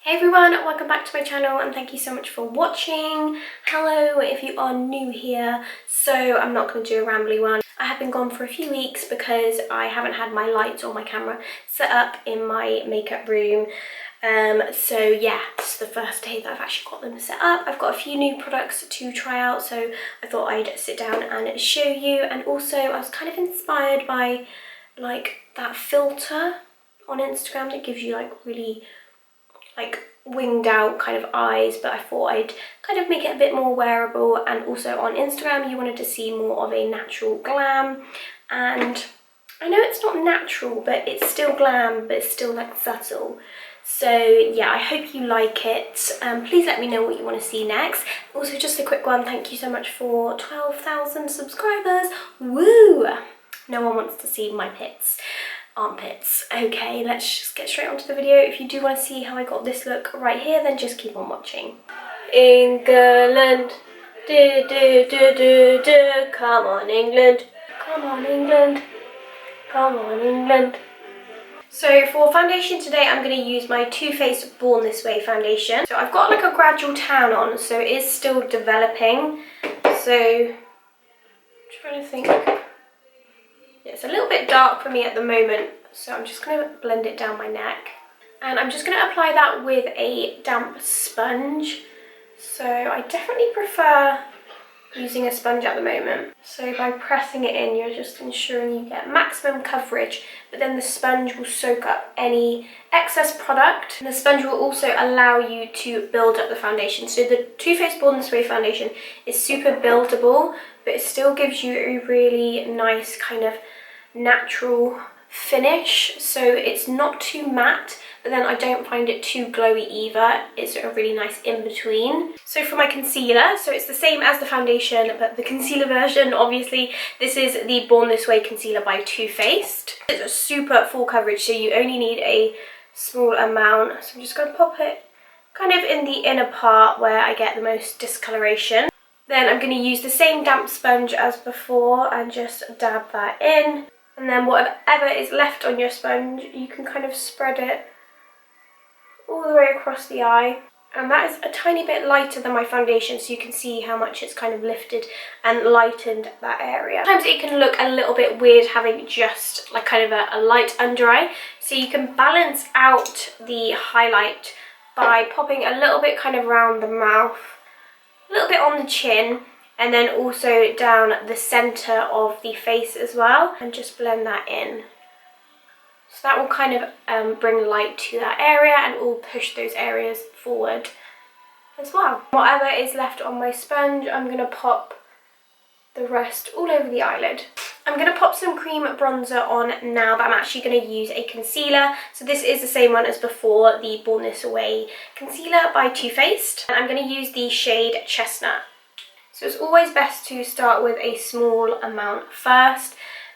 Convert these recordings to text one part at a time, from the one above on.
Hey everyone, welcome back to my channel and thank you so much for watching. Hello if you are new here. So I'm not going to do a rambly one. I have been gone for a few weeks because I haven't had my lights or my camera set up in my makeup room. So yeah, this is the first day that I've actually got them set up. I've got a few new products to try out, so I thought I'd sit down and show you. And also I was kind of inspired by like that filter on Instagram that gives you like really like winged out kind of eyes, but I thought I'd kind of make it a bit more wearable. And also on Instagram you wanted to see more of a natural glam, and I know it's not natural but it's still glam, but it's still like subtle. So yeah, I hope you like it. Please let me know what you want to see next. Also, just a quick one, thank you so much for 12,000 subscribers. Woo! No one wants to see my armpits. Okay, let's just get straight onto the video. If you do want to see how I got this look right here, then just keep on watching. England, do do do do do, come on England, come on England, come on England. So for foundation today, I'm going to use my Too Faced Born This Way foundation. So I've got like a gradual tan on, so it is still developing. So I'm trying to think. It's a little bit dark for me at the moment, so I'm just going to blend it down my neck. And I'm just going to apply that with a damp sponge. So I definitely prefer using a sponge at the moment. So by pressing it in, you're just ensuring you get maximum coverage, but then the sponge will soak up any excess product. And the sponge will also allow you to build up the foundation. So the Too Faced Born This Way foundation is super buildable, but it still gives you a really nice kind of natural finish. So it's not too matte, but then I don't find it too glowy either. It's a really nice in-between. So for my concealer, so it's the same as the foundation, but the concealer version, obviously. This is the Born This Way concealer by Too Faced. It's a super full coverage, so you only need a small amount. So I'm just going to pop it kind of in the inner part where I get the most discoloration. Then I'm going to use the same damp sponge as before and just dab that in. And then whatever is left on your sponge, you can kind of spread it all the way across the eye. And that is a tiny bit lighter than my foundation, so you can see how much it's kind of lifted and lightened that area. Sometimes it can look a little bit weird having just like kind of a light under eye. So you can balance out the highlight by popping a little bit kind of around the mouth, a little bit on the chin, and then also down the centre of the face as well, and just blend that in. So that will kind of bring light to that area and will push those areas forward as well. Whatever is left on my sponge, I'm going to pop the rest all over the eyelid. I'm going to pop some cream bronzer on now, but I'm actually going to use a concealer. So this is the same one as before, the Born This Way concealer by Too Faced. And I'm going to use the shade Chestnut. So it's always best to start with a small amount first,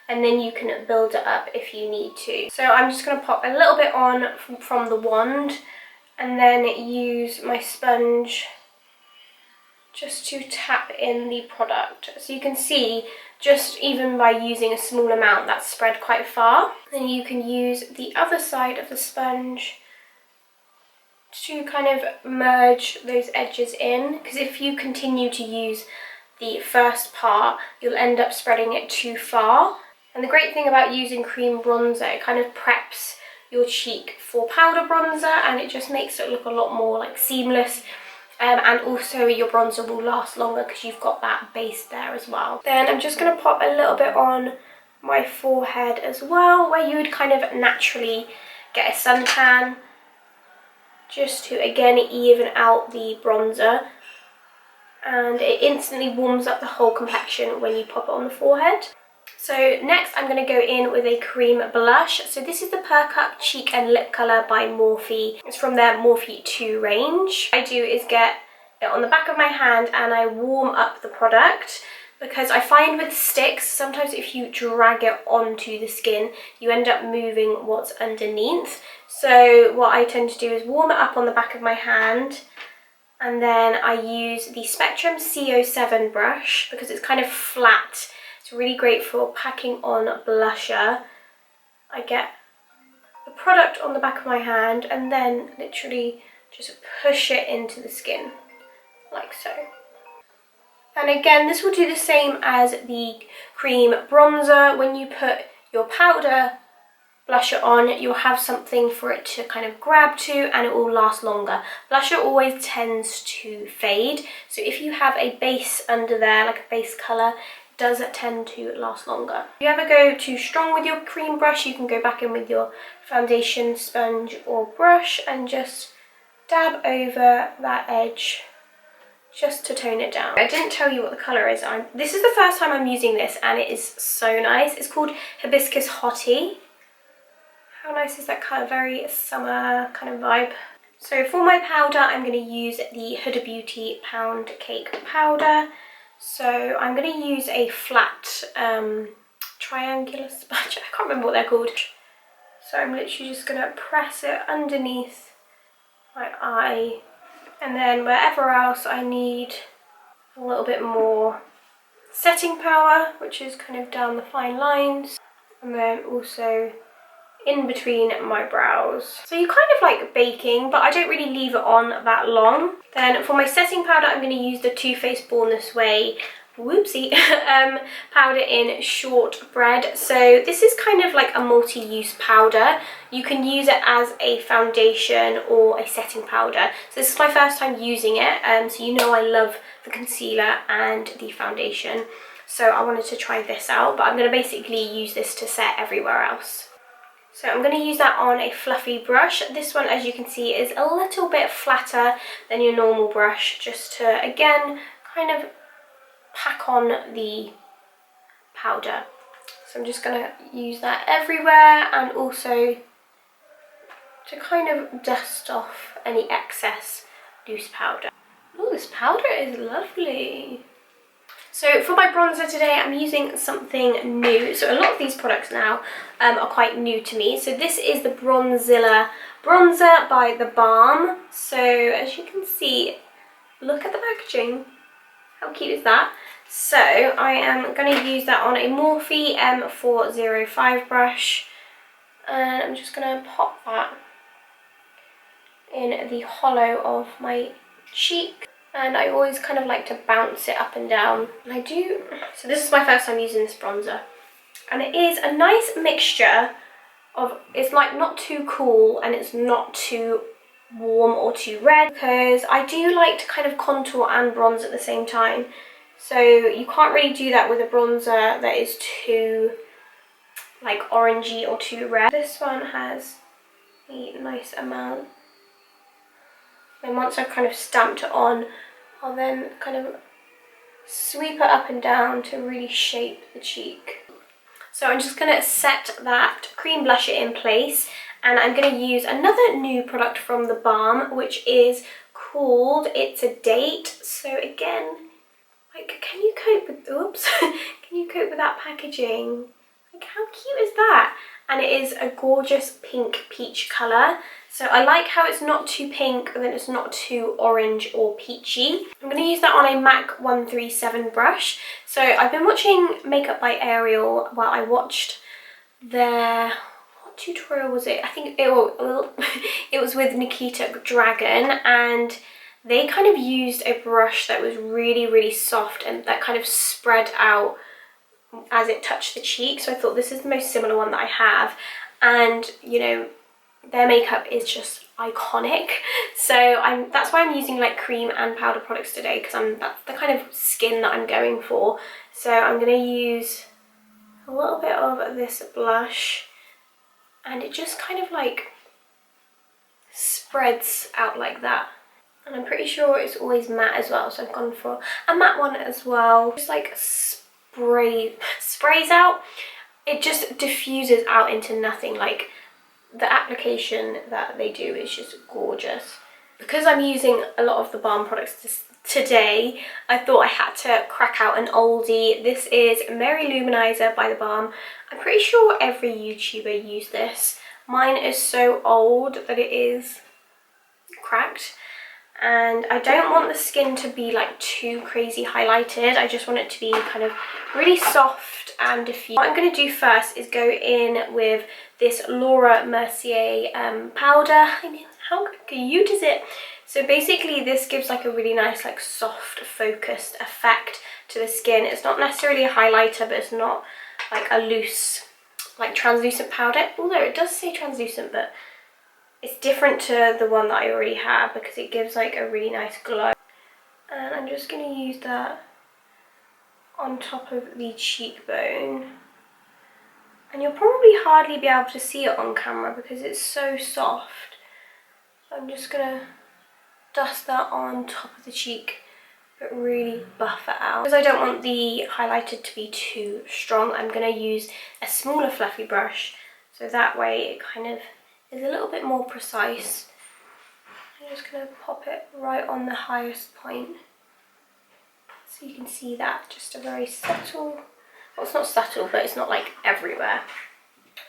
and then you can build it up if you need to. So I'm just going to pop a little bit on from the wand, and then use my sponge just to tap in the product. So you can see, just even by using a small amount, that's spread quite far. Then you can use the other side of the sponge to kind of merge those edges in, because if you continue to use the first part, you'll end up spreading it too far. And the great thing about using cream bronzer, it kind of preps your cheek for powder bronzer, and it just makes it look a lot more like seamless. And also your bronzer will last longer because you've got that base there as well. Then I'm just going to pop a little bit on my forehead as well, where you would kind of naturally get a suntan, just to again even out the bronzer. And it instantly warms up the whole complexion when you pop it on the forehead. So next I'm going to go in with a cream blush. So this is the PERK Cheek and Lip Colour by Morphe. It's from their Morphe 2 range. What I do is get it on the back of my hand and I warm up the product, because I find with sticks, sometimes if you drag it onto the skin, you end up moving what's underneath. So what I tend to do is warm it up on the back of my hand, and then I use the Spectrum C07 brush because it's kind of flat. It's really great for packing on blusher. I get the product on the back of my hand and then literally just push it into the skin, like so. And again, this will do the same as the cream bronzer. When you put your powder blusher on, you'll have something for it to kind of grab to, and it will last longer. Blusher always tends to fade, so if you have a base under there, like a base colour, it does tend to last longer. If you ever go too strong with your cream brush, you can go back in with your foundation sponge or brush and just dab over that edge just to tone it down. I didn't tell you what the colour is. This is the first time I'm using this, and it is so nice. It's called Hibiscus HOTTIE. How nice is that colour? Very summer kind of vibe. So for my powder, I'm going to use the Huda Beauty Pound Cake powder. So I'm going to use a flat triangular sponge. I can't remember what they're called. So I'm literally just going to press it underneath my eye. And then wherever else I need a little bit more setting power, which is kind of down the fine lines. And then also in between my brows. So you kind of like baking, but I don't really leave it on that long. Then for my setting powder, I'm going to use the Too Faced Born This Way, whoopsie, powder in Shortbread. So this is kind of like a multi-use powder. You can use it as a foundation or a setting powder. So this is my first time using it, so you know I love the concealer and the foundation. So I wanted to try this out, but I'm going to basically use this to set everywhere else. So I'm going to use that on a fluffy brush. This one, as you can see, is a little bit flatter than your normal brush, just to, again, kind of pack on the powder. So I'm just going to use that everywhere, and also to kind of dust off any excess loose powder. Oh, this powder is lovely. So for my bronzer today, I'm using something new. So a lot of these products now are quite new to me. So this is the Bronzilla Bronzer by the BALM. So as you can see, look at the packaging. How cute is that? So I am going to use that on a Morphe M405 brush. And I'm just going to pop that in the hollow of my cheek. And I always kind of like to bounce it up and down. And I do. So this is my first time using this bronzer. And it is a nice mixture of, it's like not too cool and it's not too warm or too red, because I do like to kind of contour and bronze at the same time. So you can't really do that with a bronzer that is too like orangey or too red. This one has a nice amount. And once I've kind of stamped it on, I'll then kind of sweep it up and down to really shape the cheek. So I'm just going to set that cream blusher in place, and I'm going to use another new product from the BALM, which is called It's a Date. So again, like, can you cope with, oops, can you cope with that packaging? Like, how cute is that? And it is a gorgeous pink peach colour. So I like how it's not too pink, and then it's not too orange or peachy. I'm going to use that on a MAC 137 brush. So I've been watching Makeup by Ariel while I watched their, what tutorial was it? I think it was with Nikita Dragun, and they kind of used a brush that was really, really soft and that kind of spread out as it touched the cheek. So I thought this is the most similar one that I have, and you know, their makeup is just iconic. So that's why I'm using like cream and powder products today, because that's the kind of skin that I'm going for. So I'm going to use a little bit of this blush, and it just kind of like spreads out like that. And I'm pretty sure it's always matte as well, so I've gone for a matte one as well. Just like sprays out. It just diffuses out into nothing. Like, the application that they do is just gorgeous. Because I'm using a lot of the BALM products today, I thought I had to crack out an oldie. This is Mary Luminizer by the BALM. I'm pretty sure every YouTuber used this. Mine is so old that it is cracked. And I don't want the skin to be like too crazy highlighted. I just want it to be kind of really soft and diffused. What I'm going to do first is go in with this Laura Mercier powder. I how cute is it? So basically this gives like a really nice like soft focused effect to the skin. It's not necessarily a highlighter, but it's not like a loose like translucent powder, although it does say translucent, but it's different to the one that I already have because it gives like a really nice glow. And I'm just going to use that on top of the cheekbone. And you'll probably hardly be able to see it on camera because it's so soft. I'm just going to dust that on top of the cheek, but really buff it out. Because I don't want the highlighter to be too strong, I'm going to use a smaller fluffy brush, so that way it kind of is a little bit more precise. I'm just going to pop it right on the highest point. So you can see that, just a very subtle, well it's not subtle, but it's not like everywhere.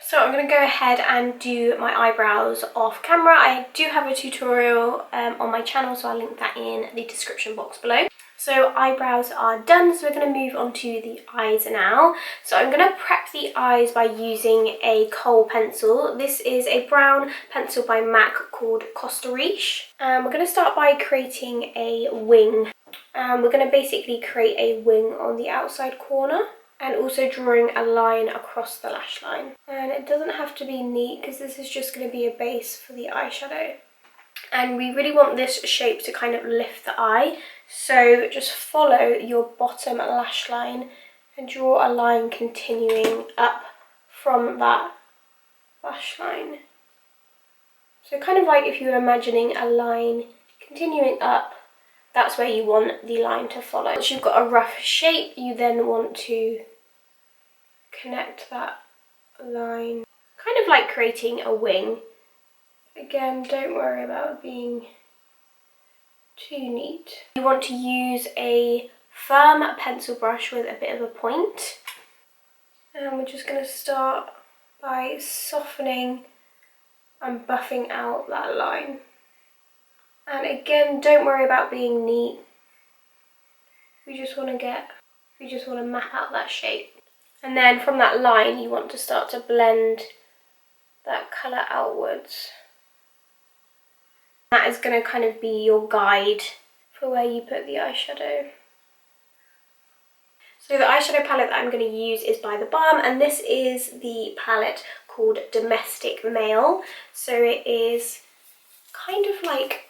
So I'm going to go ahead and do my eyebrows off camera. I do have a tutorial on my channel, so I'll link that in the description box below. So eyebrows are done, so we're going to move on to the eyes now. So I'm going to prep the eyes by using a kohl pencil. This is a brown pencil by MAC called Costa Riche. We're going to start by creating a wing. We're going to basically create a wing on the outside corner, and also drawing a line across the lash line. And it doesn't have to be neat because this is just going to be a base for the eyeshadow. And we really want this shape to kind of lift the eye. So just follow your bottom lash line and draw a line continuing up from that lash line. So kind of like if you were imagining a line continuing up, that's where you want the line to follow. Once you've got a rough shape, you then want to connect that line, kind of like creating a wing. Again, don't worry about it being too neat. You want to use a firm pencil brush with a bit of a point, and we're just going to start by softening and buffing out that line. And again, don't worry about being neat. We just want to map out that shape. And then from that line, you want to start to blend that colour outwards. That is going to kind of be your guide for where you put the eyeshadow. So the eyeshadow palette that I'm going to use is by the BALM, and this is the palette called Domestic Male. So it is kind of like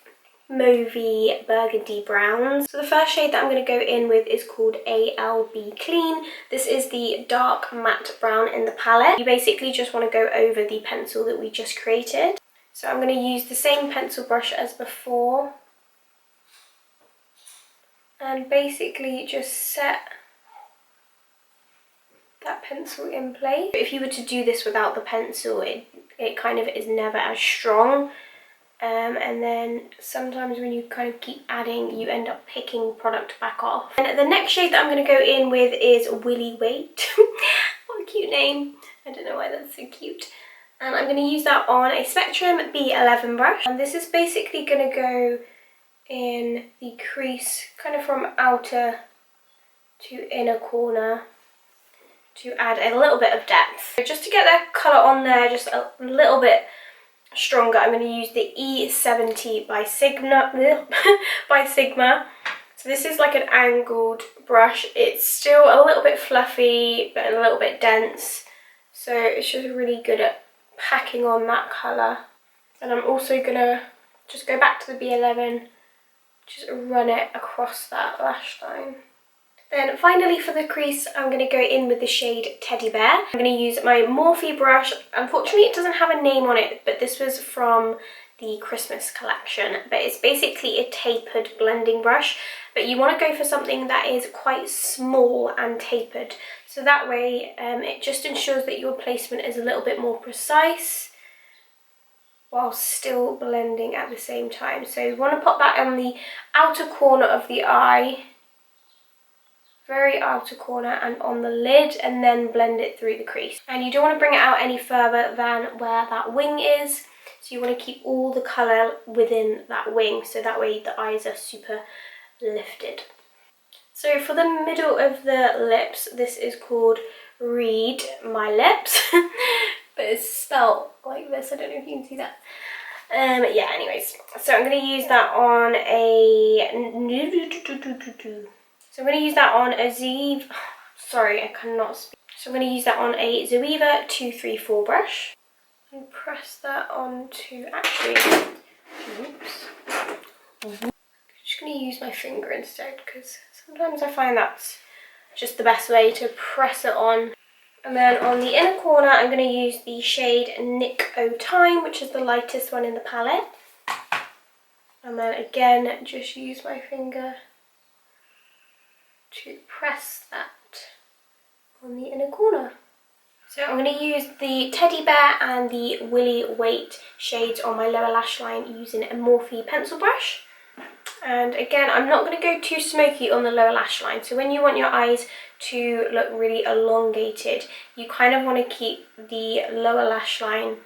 mauvey burgundy browns. So the first shade that I'm going to go in with is called ALB Clean. This is the dark matte brown in the palette. You basically just want to go over the pencil that we just created. So I'm going to use the same pencil brush as before and basically just set that pencil in place. If you were to do this without the pencil, it kind of is never as strong. And then sometimes when you kind of keep adding, you end up picking product back off. And the next shade that I'm going to go in with is Willy Wait. What a cute name. I don't know why that's so cute. And I'm going to use that on a Spectrum B11 brush. And this is basically going to go in the crease, kind of from outer to inner corner, to add a little bit of depth. So just to get that colour on there just a little bit stronger, I'm going to use the E70 by Sigma. So this is like an angled brush. It's still a little bit fluffy, but a little bit dense. So it's just really good at packing on that colour. And I'm also going to just go back to the B11, just run it across that lash line. Then finally for the crease, I'm going to go in with the shade Teddy Bear. I'm going to use my Morphe brush. Unfortunately, it doesn't have a name on it, but this was from the Christmas collection. But it's basically a tapered blending brush. But you want to go for something that is quite small and tapered. So that way, it just ensures that your placement is a little bit more precise while still blending at the same time. So you want to pop that on the outer corner of the eye, very outer corner, and on the lid, and then blend it through the crease. And you don't want to bring it out any further than where that wing is, so you want to keep all the colour within that wing, so that way the eyes are super lifted. So for the middle of the lips, this is called Read My Lips, but it's spelled like this, I don't know if you can see that. Yeah, anyways, so I'm going to use that on a... So I'm going to use that on a Zoeva... Sorry, I cannot speak. So I'm going to use that on a Zoeva 234 brush. And press that onto... Actually... Oops. I'm just going to use my finger instead, because sometimes I find that's just the best way to press it on. And then on the inner corner, I'm going to use the shade Nick O Time, which is the lightest one in the palette. And then again, just use my finger to press that on the inner corner. So I'm going to use the Teddy Bear and the Willy Wait shades on my lower lash line using a Morphe pencil brush. And again, I'm not going to go too smoky on the lower lash line. So when you want your eyes to look really elongated, you kind of want to keep the lower lash line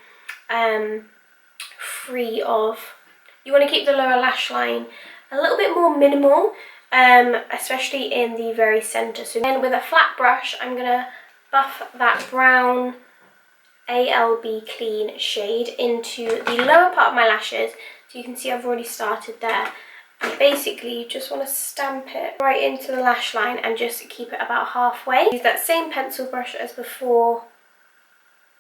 free of... You want to keep the lower lash line a little bit more minimal, especially in the very centre. So then with a flat brush, I'm going to buff that brown ALB Clean shade into the lower part of my lashes. So you can see I've already started there. And basically you just want to stamp it right into the lash line and just keep it about halfway. Use that same pencil brush as before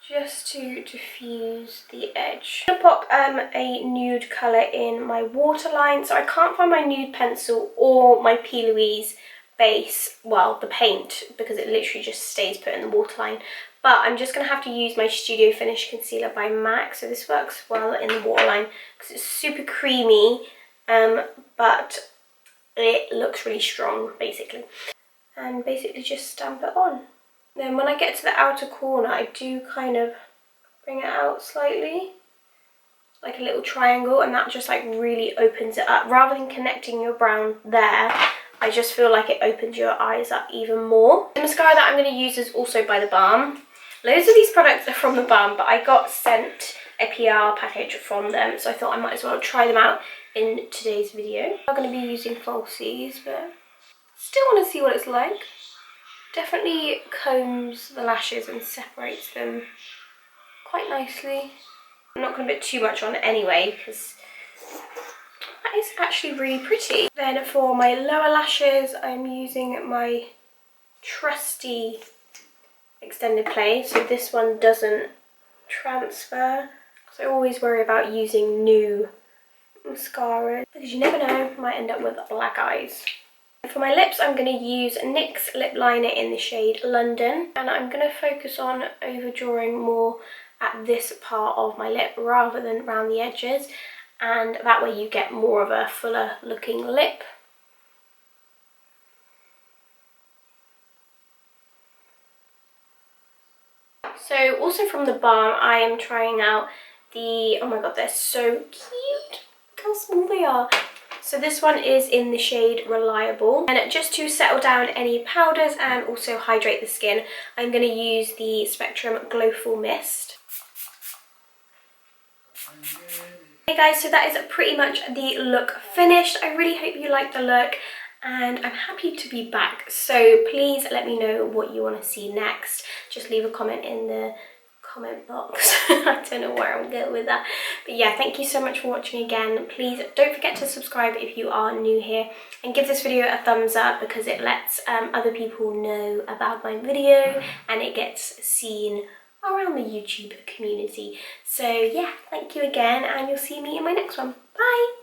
just to diffuse the edge. I'm going to pop a nude colour in my waterline. So I can't find my nude pencil or my P. Louise base, well, the paint, because it literally just stays put in the waterline. But I'm just going to have to use my Studio Finish Concealer by MAC. So this works well in the waterline because it's super creamy. But it looks really strong, basically. And basically just stamp it on. Then when I get to the outer corner, I do kind of bring it out slightly, like a little triangle, and that just like really opens it up. Rather than connecting your brown there, I just feel like it opens your eyes up even more. The mascara that I'm going to use is also by the BALM. Loads of these products are from the BALM, but I got sent a PR package from them, so I thought I might as well try them out in today's video. I'm going to be using falsies, but still want to see what it's like. Definitely combs the lashes and separates them quite nicely. I'm not going to put too much on anyway, because that is actually really pretty. Then for my lower lashes, I'm using my trusty extended play, so this one doesn't transfer. So I always worry about using new mascara because you never know, might end up with black eyes. For my lips, I'm going to use NYX lip liner in the shade London, and I'm going to focus on overdrawing more at this part of my lip rather than around the edges, and that way you get more of a fuller looking lip. So also from the BALM, I am trying out the, oh my god, they're so cute, look how small they are. So this one is in the shade Reliable, and just to settle down any powders and also hydrate the skin, I'm going to use the Spectrum Glowful Mist. Hey guys, so that is pretty much the look finished. I really hope you liked the look, and I'm happy to be back. So please let me know what you want to see next. Just leave a comment in the comment box. I don't know where I'm going with that, but yeah, thank you so much for watching again. Please don't forget to subscribe if you are new here, and give this video a thumbs up because it lets other people know about my video and it gets seen around the YouTube community. So yeah, thank you again, and you'll see me in my next one. Bye!